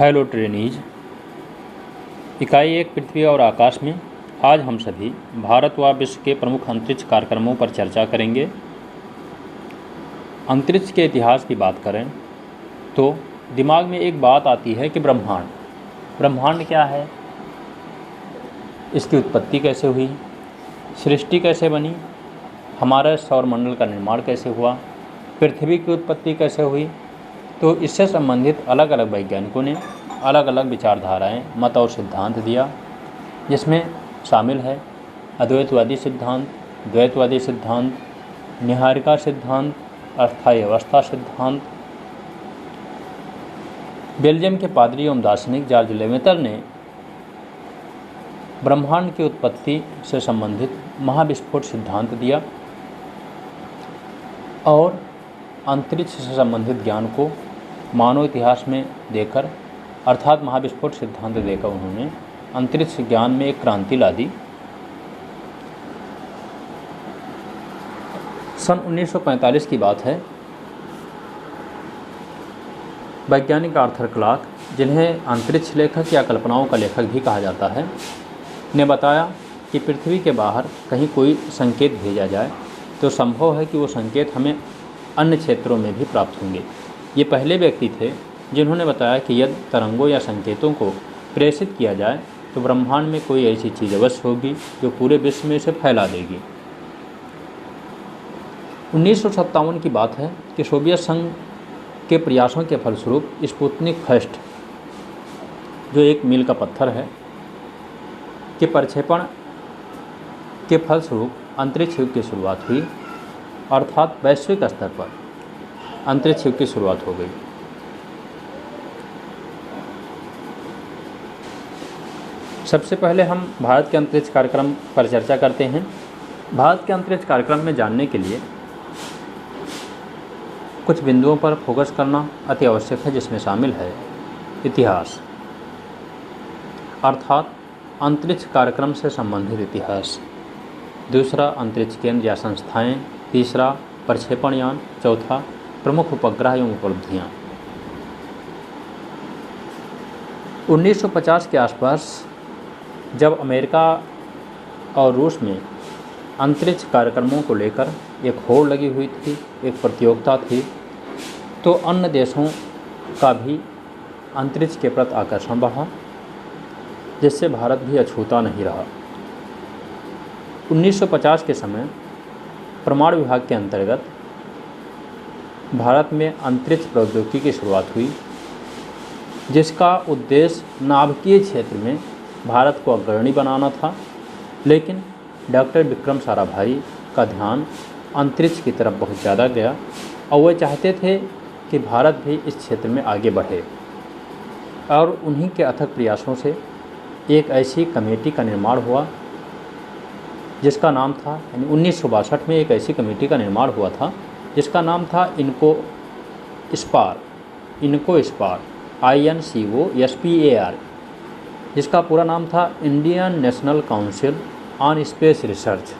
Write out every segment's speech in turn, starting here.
Hello trainees. इकाई 1 पृथ्वी और आकाश में आज हम सभी भारत व विश्व के प्रमुख अंतरिक्ष कार्यक्रमों पर चर्चा करेंगे। अंतरिक्ष के इतिहास की बात करें तो दिमाग में एक बात आती है कि ब्रह्मांड क्या है, इसकी उत्पत्ति कैसे हुई, सृष्टि कैसे बनी, हमारे सौरमंडल का निर्माण कैसे हुआ, पृथ्वी की उत्पत्ति कैसे हुई। तो इससे संबंधित अलग अलग वैज्ञानिकों ने अलग अलग विचारधाराएं, मत और सिद्धांत दिया, जिसमें शामिल है अद्वैतवादी सिद्धांत, द्वैतवादी सिद्धांत, निहारिका सिद्धांत, अस्थायी अवस्था सिद्धांत। बेल्जियम के पादरी एवं दार्शनिक जॉर्ज लेमेतर ने ब्रह्मांड की उत्पत्ति से संबंधित महाविस्फोट सिद्धांत दिया और अंतरिक्ष से संबंधित ज्ञान को मानव इतिहास में देकर, अर्थात महाविस्फोट सिद्धांत देकर उन्होंने अंतरिक्ष ज्ञान में एक क्रांति ला दी। सन 1945 की बात है। वैज्ञानिक आर्थर क्लार्क, जिन्हें अंतरिक्ष लेखक या कल्पनाओं का लेखक भी कहा जाता है, ने बताया कि पृथ्वी के बाहर कहीं कोई संकेत भेजा जाए तो संभव है कि वो संकेत हमें अन्य क्षेत्रों में भी प्राप्त होंगे। ये पहले व्यक्ति थे जिन्होंने बताया कि यदि तरंगों या संकेतों को प्रेषित किया जाए तो ब्रह्मांड में कोई ऐसी चीज़ अवश्य होगी जो पूरे विश्व में इसे फैला देगी। 1957 की बात है कि सोवियत संघ के प्रयासों के फलस्वरूप स्पुतनिक फर्स्ट, जो एक मील का पत्थर है, के प्रक्षेपण के फलस्वरूप अंतरिक्ष युग की शुरुआत हुई, अर्थात वैश्विक स्तर पर अंतरिक्ष युग की शुरुआत हो गई। सबसे पहले हम भारत के अंतरिक्ष कार्यक्रम पर चर्चा करते हैं। भारत के अंतरिक्ष कार्यक्रम में जानने के लिए कुछ बिंदुओं पर फोकस करना अति आवश्यक है, जिसमें शामिल है इतिहास, अर्थात अंतरिक्ष कार्यक्रम से संबंधित इतिहास। दूसरा, अंतरिक्ष केंद्र या संस्थाएं। तीसरा, प्रक्षेपण यान। चौथा, प्रमुख उपग्रह एवं उपलब्धियाँ। 1950 के आसपास जब अमेरिका और रूस में अंतरिक्ष कार्यक्रमों को लेकर एक होड़ लगी हुई थी, एक प्रतियोगिता थी, तो अन्य देशों का भी अंतरिक्ष के प्रति आकर्षण बढ़ा, जिससे भारत भी अछूता नहीं रहा। 1950 के समय परमाणु विभाग के अंतर्गत भारत में अंतरिक्ष प्रौद्योगिकी की शुरुआत हुई, जिसका उद्देश्य नाभिकीय क्षेत्र में भारत को अग्रणी बनाना था। लेकिन डॉक्टर विक्रम साराभाई का ध्यान अंतरिक्ष की तरफ बहुत ज़्यादा गया और वे चाहते थे कि भारत भी इस क्षेत्र में आगे बढ़े, और उन्हीं के अथक प्रयासों से एक ऐसी कमेटी का निर्माण हुआ जिसका नाम था, यानी 1962 में एक ऐसी कमेटी का निर्माण हुआ था जिसका नाम था इनको स्पार, INCOSPAR, जिसका पूरा नाम था Indian national council on space research.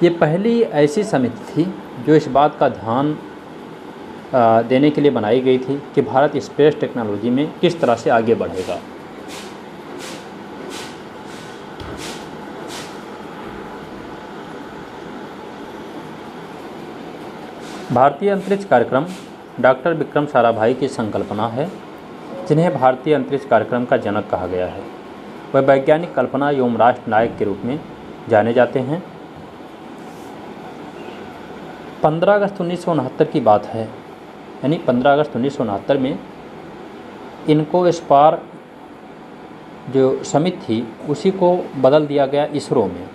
ये पहली ऐसी समिति थी जो इस बात का ध्यान देने के लिए बनाई गई थी कि भारत स्पेस टेक्नोलॉजी में किस तरह से आगे बढ़ेगा। भारतीय अंतरिक्ष कार्यक्रम डॉक्टर विक्रम साराभाई की संकल्पना है, जिन्हें भारतीय अंतरिक्ष कार्यक्रम का जनक कहा गया है। वह वैज्ञानिक कल्पना एवं राष्ट्र नायक के रूप में जाने जाते हैं। 15 अगस्त 1969 की बात है, यानी 15 अगस्त 1969 में इनको स्पार जो समिति थी उसी को बदल दिया गया इसरो में।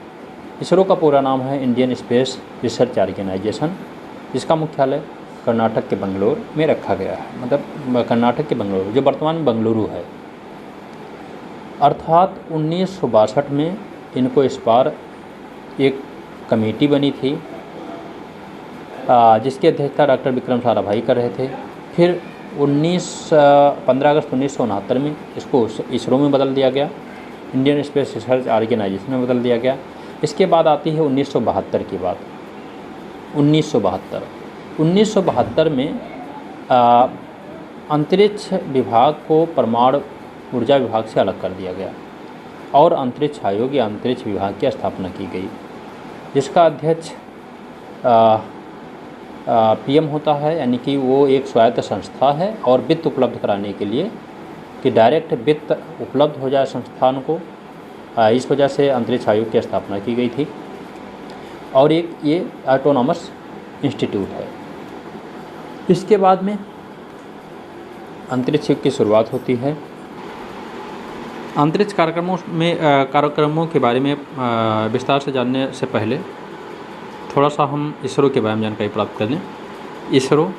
इसरो का पूरा नाम है इंडियन स्पेस रिसर्च ऑर्गेनाइजेशन, जिसका मुख्यालय कर्नाटक के बंगलोर में रखा गया है, मतलब कर्नाटक के बंगलोर, जो वर्तमान में बंगलुरु है। अर्थात 1962 में इनको स्पार एक कमेटी बनी थी, जिसकी अध्यक्षता डॉक्टर विक्रम साराभाई कर रहे थे। फिर 15 अगस्त 1969 में इसको इसरो में बदल दिया गया, इंडियन स्पेस रिसर्च ऑर्गेनाइजेशन में बदल दिया गया। इसके बाद आती है 1972 की बात। 1972 में अंतरिक्ष विभाग को परमाणु ऊर्जा विभाग से अलग कर दिया गया और अंतरिक्ष आयोग या अंतरिक्ष विभाग की स्थापना की गई, जिसका अध्यक्ष पीएम होता है, यानी कि वो एक स्वायत्त संस्था है और वित्त उपलब्ध कराने के लिए कि डायरेक्ट वित्त उपलब्ध हो जाए संस्थान को, इस वजह से अंतरिक्ष आयोग की स्थापना की गई थी। और एक ये ऑटोनॉमस इंस्टीट्यूट है। इसके बाद में अंतरिक्ष युग की शुरुआत होती है। अंतरिक्ष कार्यक्रमों के बारे में विस्तार से जानने से पहले थोड़ा सा हम इसरो के बारे में जानकारी प्राप्त कर लें। इसरो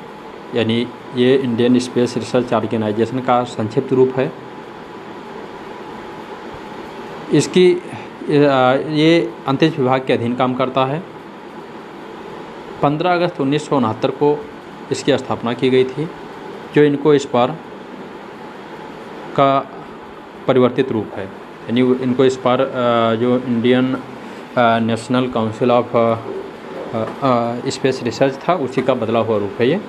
यानी ये इंडियन स्पेस रिसर्च ऑर्गेनाइजेशन का संक्षिप्त रूप है। इसकी ये अंतरिक्ष विभाग के अधीन काम करता है। 15 अगस्त 1969 को इसकी स्थापना की गई थी, जो इनको इस बार का परिवर्तित रूप है, यानी इनको इस बार जो Indian national council of space research था उसी का बदला हुआ रूप है ये।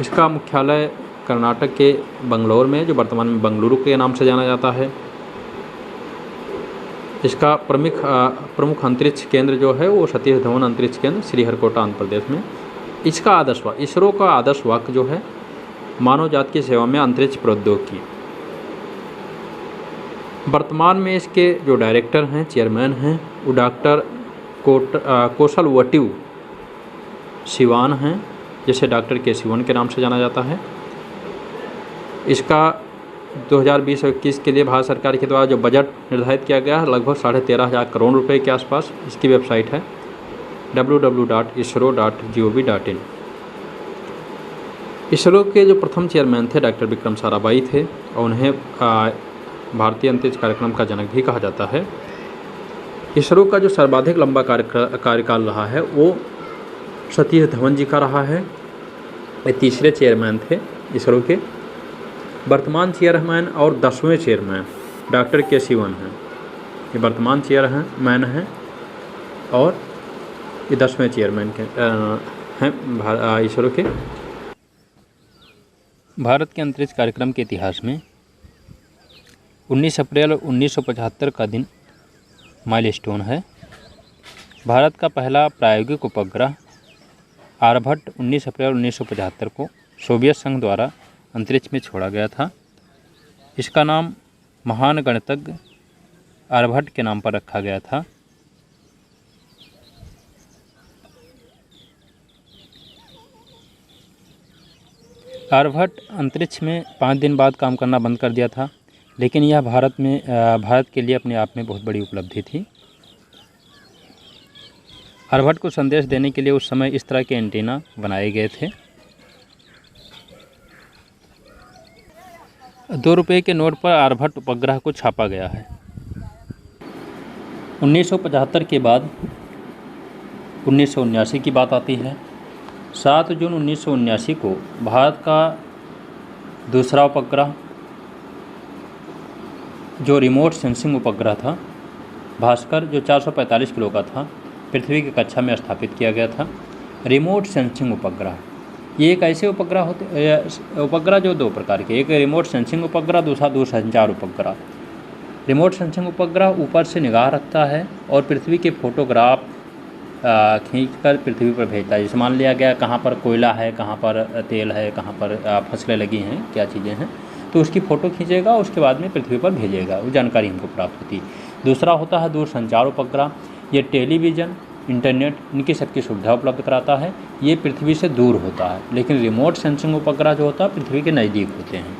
इसका मुख्यालय कर्नाटक के बंगलौर में, जो वर्तमान में बेंगलुरु के नाम से जाना जाता है। इसका प्रमुख अंतरिक्ष केंद्र जो है वो सतीश धवन अंतरिक्ष केंद्र श्रीहरिकोटा आंध्र प्रदेश में। इसका आदर्श वाक्य, इसरो का आदर्श वाक्य जो है, मानव जाति की सेवा में अंतरिक्ष प्रौद्योगिकी। वर्तमान में इसके जो डायरेक्टर हैं, चेयरमैन हैं, वो डॉक्टर कौशलवती सिवान हैं, जिसे डॉक्टर के सिवान के नाम से जाना जाता है। इसका 2020 और 21 के लिए भारत सरकार के द्वारा जो बजट निर्धारित किया गया है, लगभग 13,500 करोड़ रुपए के आसपास। इसकी वेबसाइट है www.isro.gov.in। इसरो के जो प्रथम चेयरमैन थे डॉक्टर विक्रम साराभाई थे, और उन्हें भारतीय अंतरिक्ष कार्यक्रम का जनक भी कहा जाता है। इसरो का जो सर्वाधिक लंबा कार्यकाल रहा है वो सतीश धवन जी का रहा है। ये तीसरे चेयरमैन थे इसरो के। वर्तमान चेयरमैन और 10वें चेयरमैन डॉक्टर के सिवन हैं। ये वर्तमान चेयरमैन हैं और ये 10वें चेयरमैन के हैं इसरो के। भारत के अंतरिक्ष कार्यक्रम के इतिहास में 19 अप्रैल 1975 का दिन माइलस्टोन है। भारत का पहला प्रायोगिक उपग्रह आर्यभट्ट 19 अप्रैल 1975 को सोवियत संघ द्वारा अंतरिक्ष में छोड़ा गया था। इसका नाम महान गणितज्ञ आर्यभट्ट के नाम पर रखा गया था। आर्यभट्ट अंतरिक्ष में 5 दिन बाद काम करना बंद कर दिया था, लेकिन यह भारत के लिए अपने आप में बहुत बड़ी उपलब्धि थी। आर्यभट्ट को संदेश देने के लिए उस समय इस तरह के एंटीना बनाए गए थे। 2 रुपये के नोट पर आर्यभट्ट उपग्रह को छापा गया है। 1975 के बाद 1979 की बात आती है। 7 जून 1979 को भारत का दूसरा उपग्रह, जो रिमोट सेंसिंग उपग्रह था, भास्कर, जो 445 किलो का था, पृथ्वी की कक्षा में स्थापित किया गया था। रिमोट सेंसिंग उपग्रह ये एक ऐसे उपग्रह जो 2 प्रकार के, एक रिमोट सेंसिंग उपग्रह, दूसरा दूरसंचार उपग्रह। रिमोट सेंसिंग उपग्रह ऊपर से निगाह रखता है और पृथ्वी के फोटोग्राफ खींचकर पृथ्वी पर भेजता है। जैसे मान लिया गया कहाँ पर कोयला है, कहाँ पर तेल है, कहाँ पर फसलें लगी हैं, क्या चीज़ें हैं, तो उसकी फ़ोटो खींचेगा, उसके बाद में पृथ्वी पर भेजेगा, वो जानकारी हमको प्राप्त होती है। दूसरा होता है दूरसंचार उपग्रह। ये टेलीविज़न, इंटरनेट, इनकी सबकी सुविधा उपलब्ध कराता है। ये पृथ्वी से दूर होता है, लेकिन रिमोट सेंसिंग उपग्रह जो होता है पृथ्वी के नज़दीक होते हैं।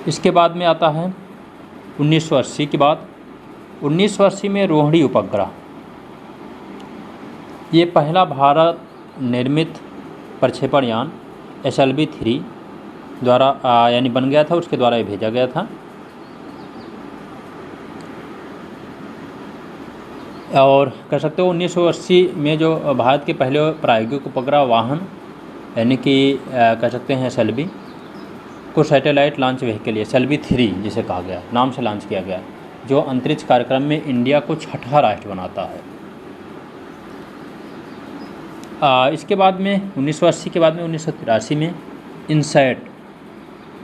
इसके बाद में आता है 1980 की बात। 1980 में रोहिणी उपग्रह, ये पहला भारत निर्मित प्रक्षेपण यान SLV-3 द्वारा यानी बन गया था, उसके द्वारा ये भेजा गया था। और कह सकते हो 1980 में जो भारत के पहले प्रायोगिक उपग्रह वाहन यानी कि कह सकते हैं SLV को सैटेलाइट लॉन्च व्हीकल SLV-3 जिसे कहा गया, नाम से लॉन्च किया गया, जो अंतरिक्ष कार्यक्रम में इंडिया को 6ठा राष्ट्र बनाता है। इसके बाद में 1980 के बाद में 1983 में INSAT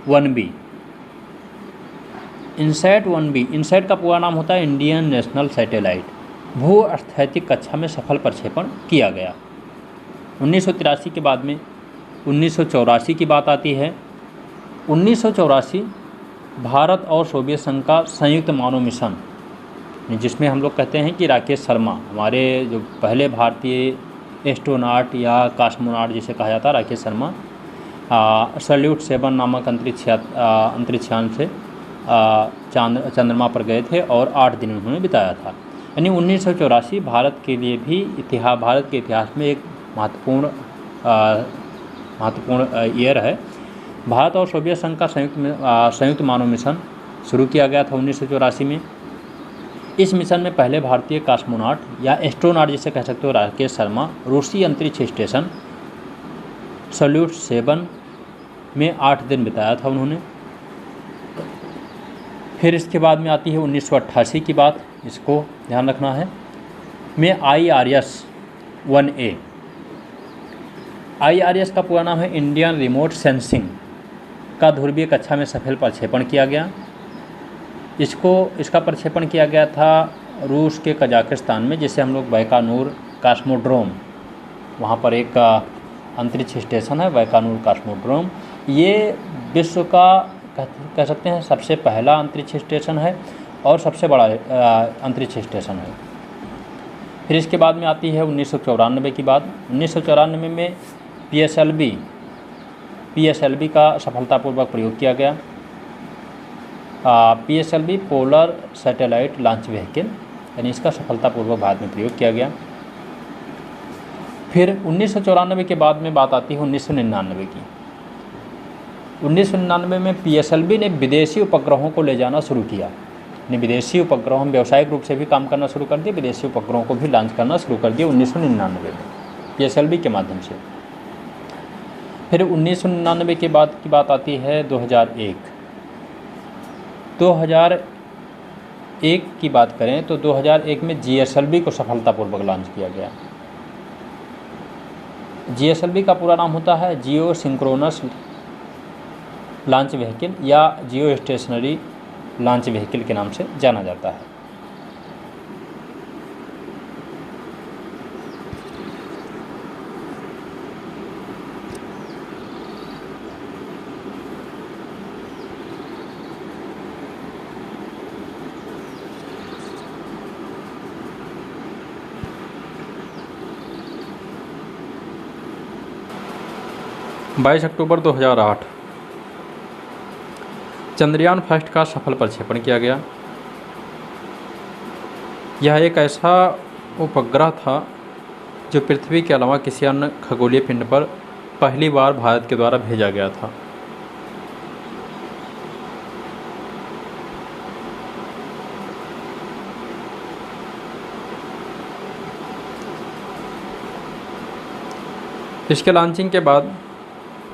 1B, INSAT 1B, INSAT का पूरा नाम होता है इंडियन नेशनल सैटेलाइट, भू स्थैतिक कक्षा में सफल प्रक्षेपण किया गया। 1983 के बाद में 1984 की बात आती है। 1984 भारत और सोवियत संघ का संयुक्त मानव मिशन, जिसमें हम लोग कहते हैं कि राकेश शर्मा हमारे जो पहले भारतीय एस्ट्रोनॉट या कॉस्मोनॉट जिसे कहा जाता है, राकेश शर्मा सल्यूट 7 नामक अंतरिक्षयान से चंद्रमा पर गए थे और 8 दिन उन्होंने बिताया था। यानी 1984 भारत के लिए भी भारत के इतिहास में एक महत्वपूर्ण ईयर है। भारत और सोवियत संघ का संयुक्त मानव मिशन शुरू किया गया था 1984 में। इस मिशन में पहले भारतीय कॉस्मोनॉट या एस्ट्रोनॉट जिसे कह सकते हो राकेश शर्मा रूसी अंतरिक्ष स्टेशन सल्यूट 7 में 8 दिन बिताया था उन्होंने। फिर इसके बाद में आती है 1988 की बात, इसको ध्यान रखना है, में IRS-1A। IRS का पूरा नाम है इंडियन रिमोट सेंसिंग का ध्रुवीय कक्षा में सफल प्रक्षेपण किया गया। इसका प्रक्षेपण किया गया था रूस के कजाकिस्तान में, जिसे हम लोग बैकानूर कॉस्मोड्रोम, वहाँ पर एक अंतरिक्ष स्टेशन है बैकानूर कॉस्मोड्रोम। ये विश्व का कह सकते हैं सबसे पहला अंतरिक्ष स्टेशन है और सबसे बड़ा अंतरिक्ष स्टेशन है। फिर इसके बाद में आती है 1994 की बात। 1994 में PSLV का सफलतापूर्वक प्रयोग किया गया। PSLV polar satellite launch vehicle, यानी इसका सफलतापूर्वक भारत में प्रयोग किया गया। फिर 1994 के बाद में बात आती है 1999 की। 1999 में PSLV ने विदेशी उपग्रहों को ले जाना शुरू किया। यानी विदेशी उपग्रहों हम व्यावसायिक रूप से भी काम करना शुरू कर दिए, विदेशी उपग्रहों को भी लॉन्च करना शुरू कर दिया 1999 में PSLV के माध्यम से। फिर 1999 के बाद की बात आती है 2001। 2001 की बात करें तो 2001 में GSLV को सफलतापूर्वक लॉन्च किया गया। GSLV का पूरा नाम होता है जियो सिंक्रोनस लॉन्च व्हीकल या जियो स्टेशनरी लॉन्च व्हीकल के नाम से जाना जाता है। बाईस अक्टूबर 2008 चंद्रयान फर्स्ट का सफल प्रक्षेपण किया गया। यह एक ऐसा उपग्रह था जो पृथ्वी के अलावा किसी अन्य खगोलीय पिंड पर पहली बार भारत के द्वारा भेजा गया था। इसके लॉन्चिंग के बाद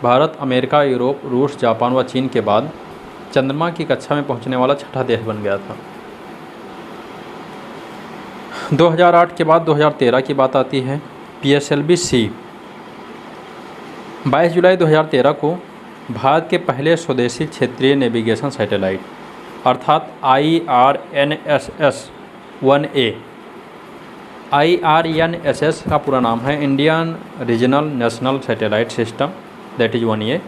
भारत अमेरिका, यूरोप, रूस, जापान व चीन के बाद चंद्रमा की कक्षा में पहुंचने वाला छठा देश बन गया था। 2008 के बाद 2013 की बात आती है। PSLV-C 22 जुलाई 2013 को भारत के पहले स्वदेशी क्षेत्रीय नेविगेशन सैटेलाइट अर्थात IRNSS-1A, IRNSS का पूरा नाम है Indian regional national satellite system that is 1A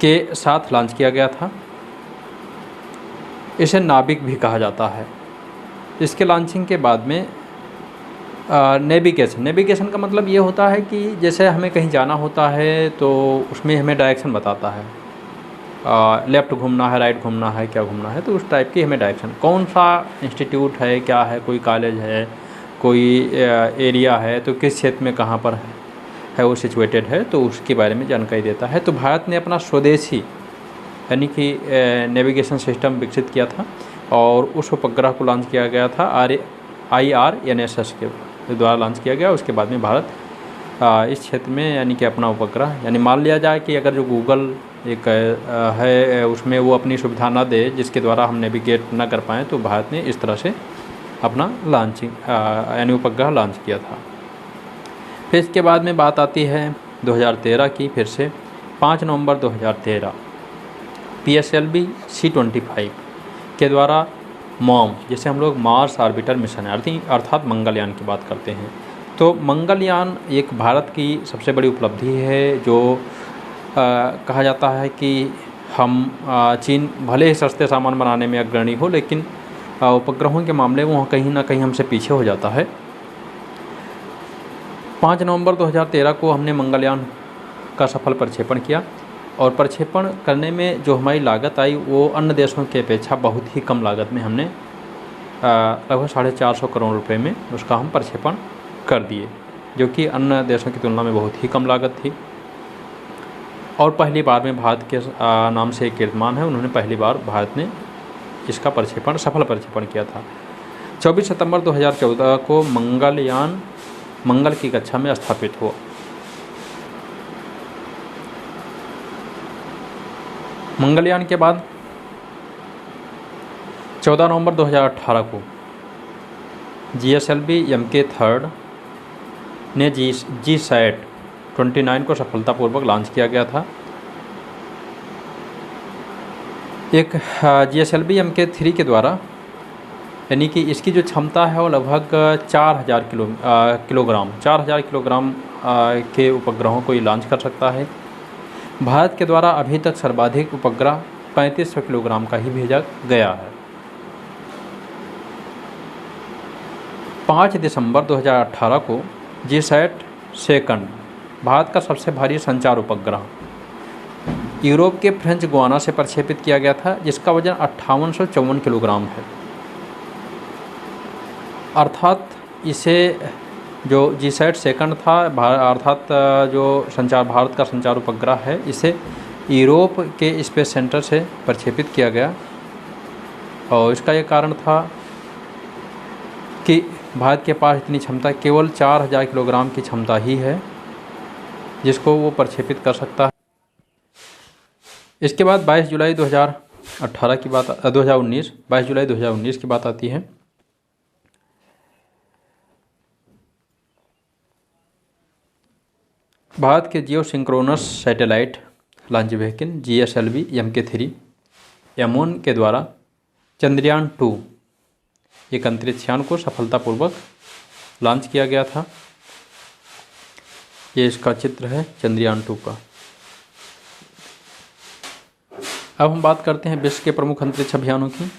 के साथ लॉन्च किया गया था। इसे नाविक भी कहा जाता है। इसके लॉन्चिंग के बाद में नेविगेशन का मतलब ये होता है कि जैसे हमें कहीं जाना होता है तो उसमें हमें डायरेक्शन बताता है, लेफ़्ट घूमना है, राइट घूमना है, क्या घूमना है, तो उस टाइप की हमें डायरेक्शन, कौन सा इंस्टीट्यूट है, क्या है, कोई कॉलेज है, कोई एरिया है, तो किस क्षेत्र में कहाँ पर है वो सिचुएटेड है, तो उसके बारे में जानकारी देता है। तो भारत ने अपना स्वदेशी यानी कि नेविगेशन सिस्टम विकसित किया था और उस उपग्रह को लॉन्च किया गया था IRNSS के द्वारा लॉन्च किया गया। उसके बाद में भारत इस क्षेत्र में यानी कि अपना उपग्रह, यानी मान लिया जाए कि अगर जो गूगल एक है उसमें वो अपनी सुविधा ना दे जिसके द्वारा हम नेविगेट ना कर पाएँ, तो भारत ने इस तरह से अपना लॉन्चिंग यानी उपग्रह लॉन्च किया था। फिर इसके बाद में बात आती है 2013 की। फिर से 5 नवंबर 2013 PSLV C-25 के द्वारा मॉम, जिसे हम लोग मार्स ऑर्बिटर मिशन है अर्थात मंगलयान की बात करते हैं, तो मंगलयान एक भारत की सबसे बड़ी उपलब्धि है। जो कहा जाता है कि हम चीन भले ही सस्ते सामान बनाने में अग्रणी हो, लेकिन उपग्रहों के मामले में वह कहीं ना कहीं हमसे पीछे हो जाता है। 5 नवंबर 2013 को हमने मंगलयान का सफल प्रक्षेपण किया, और प्रक्षेपण करने में जो हमारी लागत आई वो अन्य देशों की अपेक्षा बहुत ही कम लागत में हमने लगभग 450 करोड़ रुपए में उसका हम प्रक्षेपण कर दिए, जो कि अन्य देशों की तुलना में बहुत ही कम लागत थी। और पहली बार में भारत के नाम से एक कीर्तिमान है, उन्होंने पहली बार भारत ने इसका सफल प्रक्षेपण किया था। 24 सितंबर 2014 को मंगलयान मंगल की कक्षा में स्थापित हुआ। मंगलयान के बाद 14 नवंबर 2018 को GSLV MK3 ने GSAT-29 को सफलतापूर्वक लॉन्च किया गया था। एक GSLV MK3 के द्वारा, यानी कि इसकी जो क्षमता है वो लगभग 4000 किलोग्राम के उपग्रहों को ये लॉन्च कर सकता है। भारत के द्वारा अभी तक सर्वाधिक उपग्रह 3500 किलोग्राम का ही भेजा गया है। 5 दिसंबर 2018 को GSAT-2 भारत का सबसे भारी संचार उपग्रह यूरोप के फ्रेंच गुयाना से प्रक्षेपित किया गया था, जिसका वजन 5854 किलोग्राम है। अर्थात इसे जो GSAT-2 था अर्थात जो भारत का संचार उपग्रह है, इसे यूरोप के स्पेस सेंटर से प्रक्षेपित किया गया, और इसका ये कारण था कि भारत के पास इतनी क्षमता, केवल 4000 किलोग्राम की क्षमता ही है जिसको वो प्रक्षेपित कर सकता है। इसके बाद 22 जुलाई 2019 की बात आती है। भारत के geosynchronous satellite launch vehicle GSLV MK3 M1 के द्वारा चंद्रयान-2 एक अंतरिक्ष यान को सफलतापूर्वक लॉन्च किया गया था। ये इसका चित्र है चंद्रयान-2 का। अब हम बात करते हैं विश्व के प्रमुख अंतरिक्ष अभियानों की,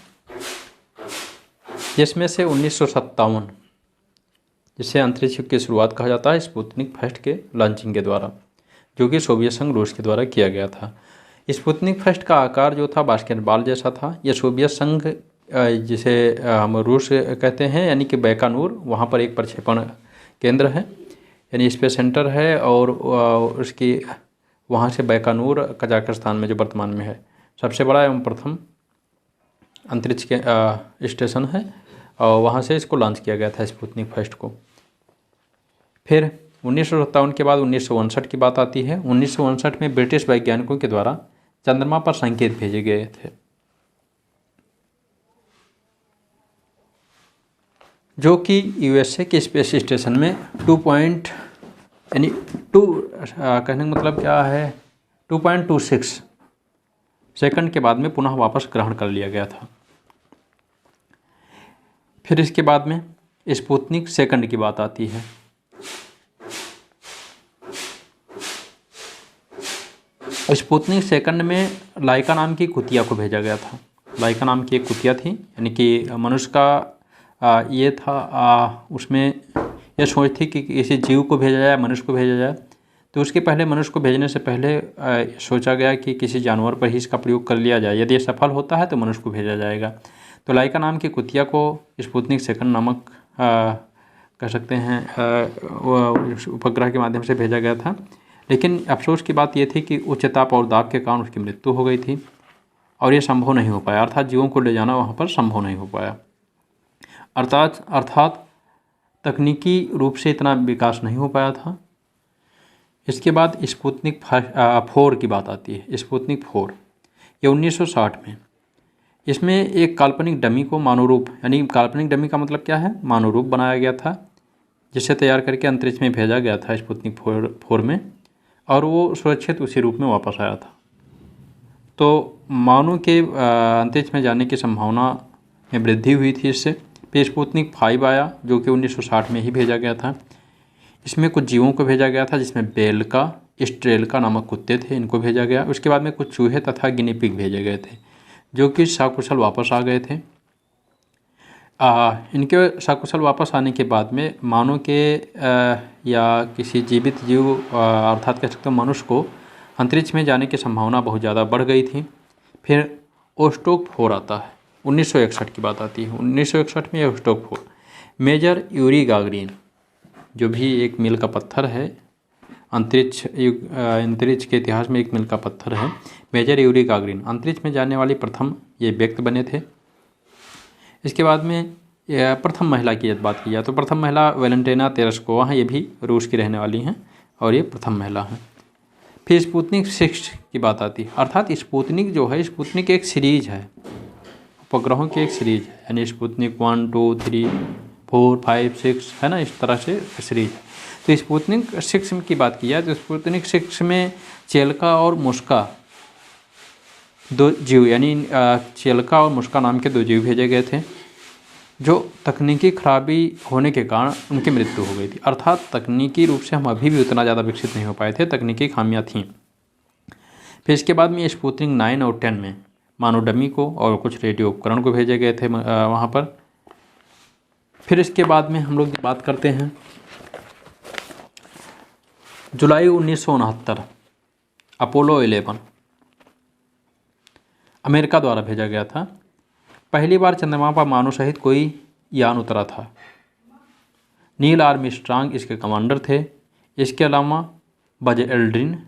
जिसमें से 1957 जिसे अंतरिक्ष युग की शुरुआत कहा जाता है स्पुतनिक फर्स्ट के लॉन्चिंग के द्वारा, जो कि सोवियत संघ रूस के द्वारा किया गया था। स्पुतनिक फर्स्ट का आकार जो था बास्केटबॉल जैसा था। यह सोवियत संघ जिसे हम रूस कहते हैं, यानी कि बैकानूर, वहाँ पर एक प्रक्षेपण केंद्र है, यानी स्पेस सेंटर है, और उसकी वहाँ से बैकानूर कजाकिस्तान में जो वर्तमान में है सबसे बड़ा एवं प्रथम अंतरिक्ष के स्टेशन है, और वहाँ से इसको लॉन्च किया गया था स्पुतनिक फर्स्ट को। फिर 1957 के बाद 1959 की बात आती है। 1959 में ब्रिटिश वैज्ञानिकों के द्वारा चंद्रमा पर संकेत भेजे गए थे, जो कि USA के स्पेस स्टेशन में 2 कहने का मतलब क्या है 2.26 सेकंड के बाद में पुनः वापस ग्रहण कर लिया गया था। फिर इसके बाद में स्पुतनिक सेकंड की बात आती है। स्पुतनिक सेकंड में लाइका नाम की कुतिया को भेजा गया था। लाइका नाम की एक कुतिया थी, यानी कि मनुष्य का ये था, उसमें यह सोच थी कि किसी जीव को भेजा जाए, मनुष्य को भेजा जाए। तो उसके पहले मनुष्य को भेजने से पहले सोचा गया कि किसी जानवर पर ही इसका प्रयोग कर लिया जाए, यदि ये सफल होता है तो मनुष्य को भेजा जाएगा। तो लाइका नाम की कुतिया को स्पुतनिक सेकंड नामक कह सकते हैं उपग्रह के माध्यम से भेजा गया था। लेकिन अफसोस की बात यह थी कि उच्च ताप और दाब के कारण उसकी मृत्यु हो गई थी, और ये संभव नहीं हो पाया, अर्थात जीवों को ले जाना वहाँ पर संभव नहीं हो पाया। अर्थात तकनीकी रूप से इतना विकास नहीं हो पाया था। इसके बाद स्पुतनिक 4 की बात आती है। स्पुतनिक 4 ये 1960 में, इसमें एक काल्पनिक डमी को मानव रूप, यानी काल्पनिक डमी का मतलब क्या है, मानव रूप बनाया गया था, जिसे तैयार करके अंतरिक्ष में भेजा गया था स्पुतनिक 4 में, और वो सुरक्षित उसी रूप में वापस आया था। तो मानव के अंतरिक्ष में जाने की संभावना में वृद्धि हुई थी इससे। फिर स्पुतनिक 5 आया जो कि 1960 में ही भेजा गया था। इसमें कुछ जीवों को भेजा गया था, जिसमें बेलका, स्ट्रेलका नामक कुत्ते थे, इनको भेजा गया। उसके बाद में कुछ चूहे तथा गिनी पिग भेजे गए थे जो कि सकुशल वापस आ गए थे। इनके सकुशल वापस आने के बाद में मानव के या किसी जीवित जीव अर्थात कह सकते हैं मनुष्य को अंतरिक्ष में जाने की संभावना बहुत ज़्यादा बढ़ गई थी। फिर ओस्टोक 4 आता है, 1961 की बात आती है। 1961 में ओस्टोक 4 मेजर यूरी गागरिन, जो भी एक मील का पत्थर है, अंतरिक्ष के इतिहास में एक मील का पत्थर है। मेजर यूरी गागरिन अंतरिक्ष में जाने वाली प्रथम ये व्यक्ति बने थे। इसके बाद में प्रथम महिला की बात की जाए तो प्रथम महिला वेलेंटिना तेरेस्कोवा हैं, ये भी रूस की रहने वाली हैं और ये प्रथम महिला हैं। फिर स्पुतनिक 6 की बात आती है, अर्थात स्पुतनिक जो है, स्पुतनिक एक सीरीज है, उपग्रहों की एक सीरीज है, यानी स्पुतनिक 1, 2, 3, 4, 5, 6 है ना, इस तरह से सीरीज। तो स्पुतनिक 6 की बात की जाए तो स्पुतनिक 6 में चेल्का और मुस्का 2 जीव, यानी चेल्का और मुस्का नाम के 2 जीव भेजे गए थे जो तकनीकी खराबी होने के कारण उनकी मृत्यु हो गई थी। अर्थात तकनीकी रूप से हम अभी भी उतना ज़्यादा विकसित नहीं हो पाए थे, तकनीकी खामियां थीं। फिर इसके बाद में स्पुतनिक 9 और 10 में मानव डमी को और कुछ रेडियो उपकरण को भेजे गए थे वहाँ पर। फिर इसके बाद में हम लोग बात करते हैं जुलाई 1969 अपोलो 11 अमेरिका द्वारा भेजा गया था। पहली बार चंद्रमा पर मानव सहित कोई यान उतरा था। नील आर्मस्ट्रांग इसके कमांडर थे। इसके अलावा बज एल्ड्रिन,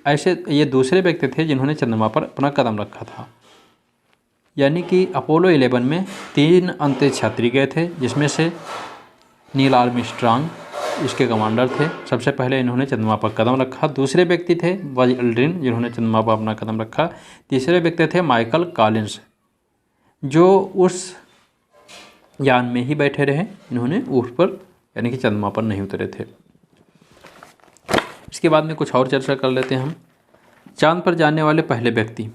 ऐसे ये दूसरे व्यक्ति थे जिन्होंने चंद्रमा पर अपना कदम रखा था। यानी कि अपोलो 11 में 3 अंतरिक्ष यात्री गए थे, जिसमें से नील आर्मस्ट्रांग इसके कमांडर थे। सबसे पहले इन्होंने चंद्रमा पर कदम रखा। दूसरे व्यक्ति थे बज एल्ड्रिन, जिन्होंने चंद्रमा पर अपना कदम रखा। तीसरे व्यक्ति थे माइकल कॉलिंस, जो उस यान में ही बैठे रहे, इन्होंने उस पर यानी कि चंद्रमा पर नहीं उतरे थे। इसके बाद में कुछ और चर्चा कर लेते हैं हम। चांद पर जाने वाले पहले व्यक्ति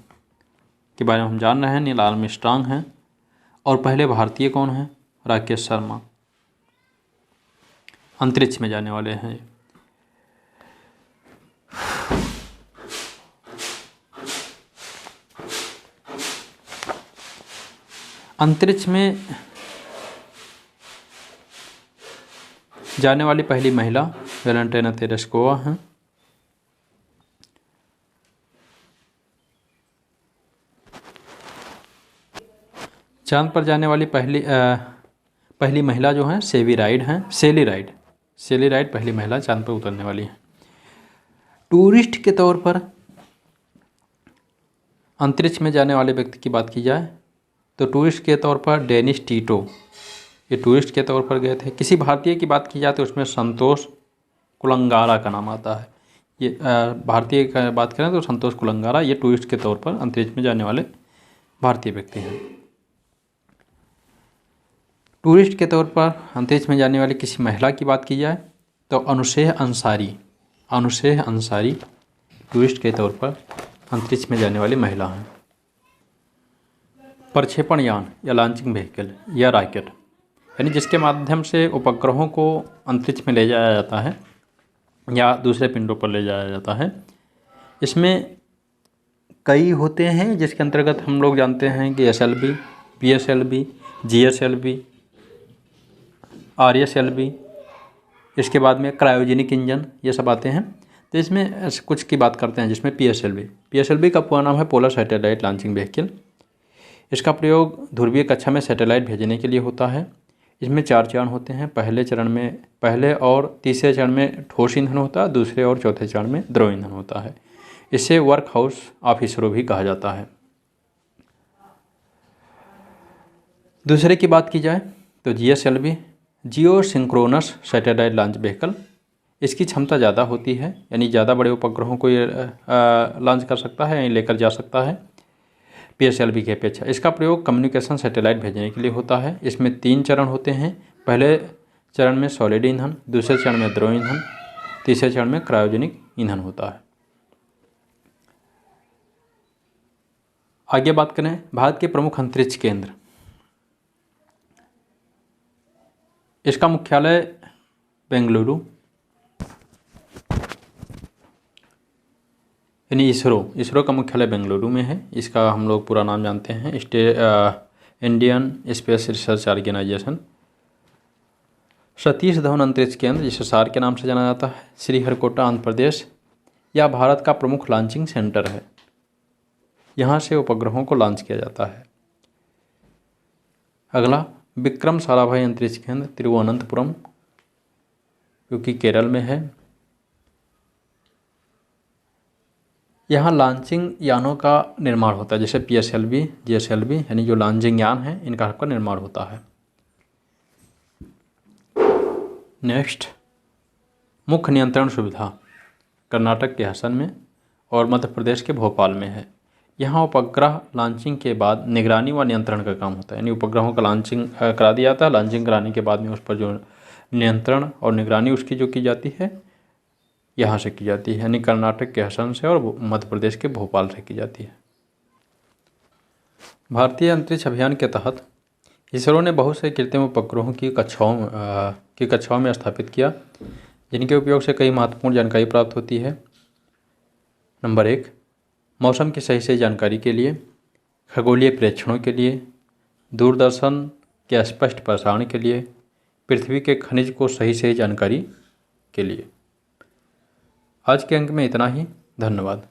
के बारे में हम जान रहे हैं, नील आर्मस्ट्रांग हैं। और पहले भारतीय कौन हैं? राकेश शर्मा अंतरिक्ष में जाने वाले हैं। अंतरिक्ष में जाने वाली पहली महिला वेलेंटिना तेरेस्कोवा हैं। चांद पर जाने वाली पहली महिला जो हैं सेली राइड पहली महिला चांद पर उतरने वाली है। टूरिस्ट के तौर पर अंतरिक्ष में जाने वाले व्यक्ति की बात की जाए तो टूरिस्ट के तौर पर डेनिस टीटो, ये टूरिस्ट के तौर पर गए थे। किसी भारतीय की बात की जाए तो उसमें संतोष कुलंगारा का नाम आता है। ये भारतीय का बात करें तो संतोष कुलंगारा, ये टूरिस्ट के तौर पर अंतरिक्ष में जाने वाले भारतीय व्यक्ति हैं। टूरिस्ट के तौर पर अंतरिक्ष में जाने वाली किसी महिला की बात की जाए तो अनुशेह अंसारी टूरिस्ट के तौर पर अंतरिक्ष में जाने वाली महिला हैं। प्रक्षेपण यान या लॉन्चिंग व्हीकल या रॉकेट, यानी जिसके माध्यम से उपग्रहों को अंतरिक्ष में ले जाया जाता है या दूसरे पिंडों पर ले जाया जाता है। इसमें कई होते हैं, जिसके अंतर्गत हम लोग जानते हैं कि SLV, PSLV, GSLV, RSLV, इसके बाद में क्रायोजेनिक इंजन, ये सब आते हैं। तो इसमें कुछ की बात करते हैं, जिसमें PSLV का पूरा नाम है पोलर सैटेलाइट लॉन्चिंग व्हीकल। इसका प्रयोग ध्रुवीय कक्षा में सैटेलाइट भेजने के लिए होता है। इसमें 4 चरण होते हैं। पहले और तीसरे चरण में ठोस ईंधन होता है, दूसरे और चौथे चरण में द्रव ईंधन होता है। इसे वर्क हाउस ऑफ इसरो भी कहा जाता है। दूसरे की बात की जाए तो GSLV, जियो सिंक्रोनस सैटेलाइट लॉन्च व्हीकल। इसकी क्षमता ज़्यादा होती है, यानी ज़्यादा बड़े उपग्रहों को ये लॉन्च कर सकता है, यानी लेकर जा सकता है PSLV की अपेक्षा। इसका प्रयोग कम्युनिकेशन सैटेलाइट भेजने के लिए होता है। इसमें 3 चरण होते हैं। पहले चरण में सॉलिड ईंधन, दूसरे चरण में द्रव ईंधन, तीसरे चरण में क्रायोजेनिक ईंधन होता है। आगे बात करें भारत के प्रमुख अंतरिक्ष केंद्र। इसका मुख्यालय बेंगलुरु यानी इसरो का मुख्यालय बेंगलुरु में है। इसका हम लोग पूरा नाम जानते हैं, Indian space research organisation. Satish Dhawan अंतरिक्ष केंद्र, जिसे सार के नाम से जाना जाता है, श्रीहरिकोटा आंध्र प्रदेश, यह भारत का प्रमुख लॉन्चिंग सेंटर है। यहाँ से उपग्रहों को लॉन्च किया जाता है। अगला विक्रम साराभाई अंतरिक्ष केंद्र, तिरुवनंतपुरम, जो कि केरल में है। यहाँ लॉन्चिंग यानों का निर्माण होता है, जैसे PSLV, GSLV यानी जो लॉन्चिंग यान हैं, इनका आपका निर्माण होता है। नेक्स्ट, मुख्य नियंत्रण सुविधा कर्नाटक के हसन में और मध्य प्रदेश के भोपाल में है। यहाँ उपग्रह लॉन्चिंग के बाद निगरानी व नियंत्रण का काम होता है, यानी उपग्रहों का लॉन्चिंग करा दिया जाता है। लॉन्चिंग कराने के बाद में उस पर जो नियंत्रण और निगरानी उसकी जो की जाती है, यहाँ से की जाती है, यानी कर्नाटक के हसन से और मध्य प्रदेश के भोपाल से की जाती है। भारतीय अंतरिक्ष अभियान के तहत इसरो ने बहुत से कृत्रिम उपग्रहों की कक्षाओं में स्थापित किया, जिनके उपयोग से कई महत्वपूर्ण जानकारी प्राप्त होती है। नंबर 1, मौसम की सही जानकारी के लिए, खगोलीय प्रेक्षणों के लिए, दूरदर्शन के स्पष्ट प्रसारण के लिए, पृथ्वी के खनिज को सही जानकारी के लिए। आज के अंक में इतना ही। धन्यवाद।